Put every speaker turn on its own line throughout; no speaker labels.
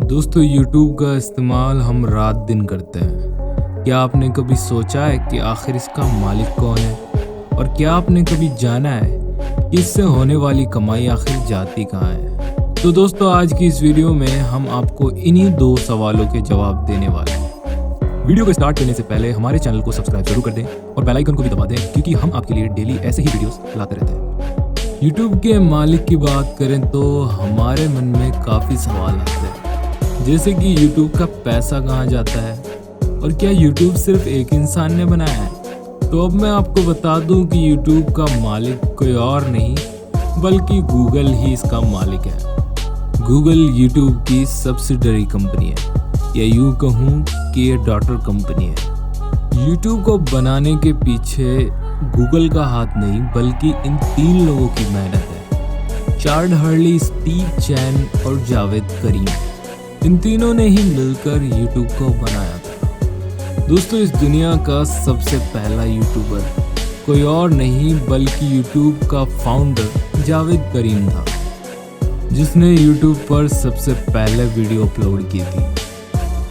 दोस्तों YouTube का इस्तेमाल हम रात दिन करते हैं। क्या आपने कभी सोचा है कि आखिर इसका मालिक कौन है? और क्या आपने कभी जाना है कि इससे होने वाली कमाई आखिर जाती कहाँ है? तो दोस्तों आज की इस वीडियो में हम आपको इन्हीं दो सवालों के जवाब देने वाले हैं। वीडियो को स्टार्ट करने से पहले हमारे चैनल को सब्सक्राइब जरूर कर दें और बेल आइकन को भी दबा दें, क्योंकि हम आपके लिए डेली ऐसे ही वीडियोस लाते रहते हैं। YouTube के मालिक की बात करें तो हमारे मन में काफ़ी सवाल आते हैं, जैसे कि YouTube का पैसा कहाँ जाता है और क्या YouTube सिर्फ एक इंसान ने बनाया है? तो अब मैं आपको बता दूं कि YouTube का मालिक कोई और नहीं बल्कि गूगल ही इसका मालिक है। गूगल YouTube की सब्सिडरी कंपनी है, या यूँ कहूँ कि ये डॉटर कंपनी है। YouTube को बनाने के पीछे गूगल का हाथ नहीं बल्कि इन तीन लोगों की मेहनत है, चार्ल्स हर्ली, स्टीव चैन और जावेद करीम। इन तीनों ने ही मिलकर YouTube को बनाया था। दोस्तों इस दुनिया का सबसे पहला यूट्यूबर कोई और नहीं बल्कि YouTube का फाउंडर जावेद करीम था, जिसने YouTube पर सबसे पहले वीडियो अपलोड की थी।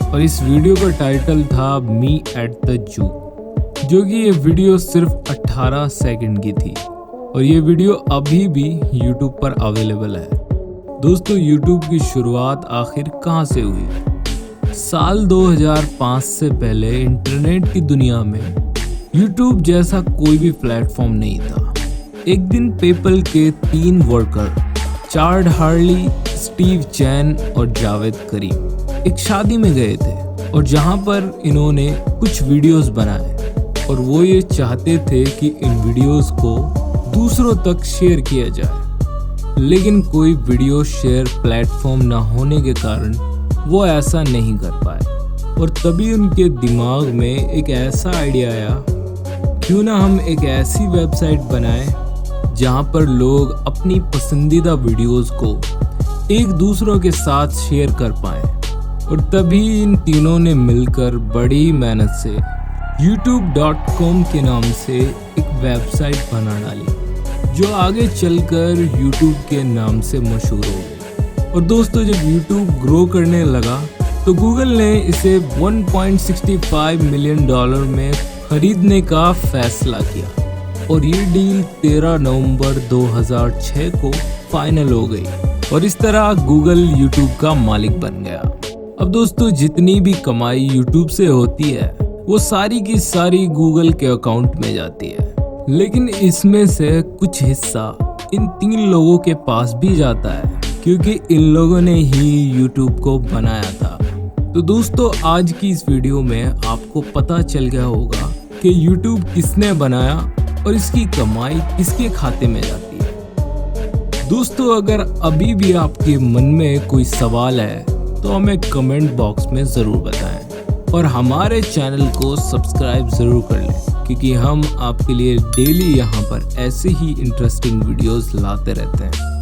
और इस वीडियो का टाइटल था मी एट द जू, जो कि ये वीडियो सिर्फ 18 सेकंड की थी और ये वीडियो अभी भी YouTube पर अवेलेबल है। दोस्तों YouTube की शुरुआत आखिर कहाँ से हुई? साल 2005 से पहले इंटरनेट की दुनिया में YouTube जैसा कोई भी प्लेटफॉर्म नहीं था। एक दिन पेपल के तीन वर्कर चार्ल्स हर्ली, स्टीव चैन और जावेद करीम एक शादी में गए थे, और जहाँ पर इन्होंने कुछ वीडियोस बनाए और वो ये चाहते थे कि इन वीडियोस को दूसरों तक शेयर किया जाए, लेकिन कोई वीडियो शेयर प्लेटफॉर्म न होने के कारण वो ऐसा नहीं कर पाए। और तभी उनके दिमाग में एक ऐसा आइडिया आया, क्यों ना हम एक ऐसी वेबसाइट बनाएं जहां पर लोग अपनी पसंदीदा वीडियोस को एक दूसरों के साथ शेयर कर पाएं। और तभी इन तीनों ने मिलकर बड़ी मेहनत से youtube.com के नाम से एक वेबसाइट बना डाली, जो आगे चलकर YouTube के नाम से मशहूर हो गई। और दोस्तों जब YouTube ग्रो करने लगा तो गूगल ने इसे $1.65 मिलियन में खरीदने का फैसला किया, और ये डील 13 नवंबर 2006 को फाइनल हो गई, और इस तरह गूगल YouTube का मालिक बन गया। अब दोस्तों जितनी भी कमाई YouTube से होती है वो सारी की सारी गूगल के अकाउंट में जाती है, लेकिन इसमें से कुछ हिस्सा इन तीन लोगों के पास भी जाता है, क्योंकि इन लोगों ने ही YouTube को बनाया था। तो दोस्तों आज की इस वीडियो में आपको पता चल गया होगा कि YouTube किसने बनाया और इसकी कमाई किसके खाते में जाती है। दोस्तों अगर अभी भी आपके मन में कोई सवाल है तो हमें कमेंट बॉक्स में ज़रूर बताएं, और हमारे चैनल को सब्सक्राइब ज़रूर कर लें, क्योंकि हम आपके लिए डेली यहाँ पर ऐसे ही इंटरेस्टिंग वीडियोस लाते रहते हैं।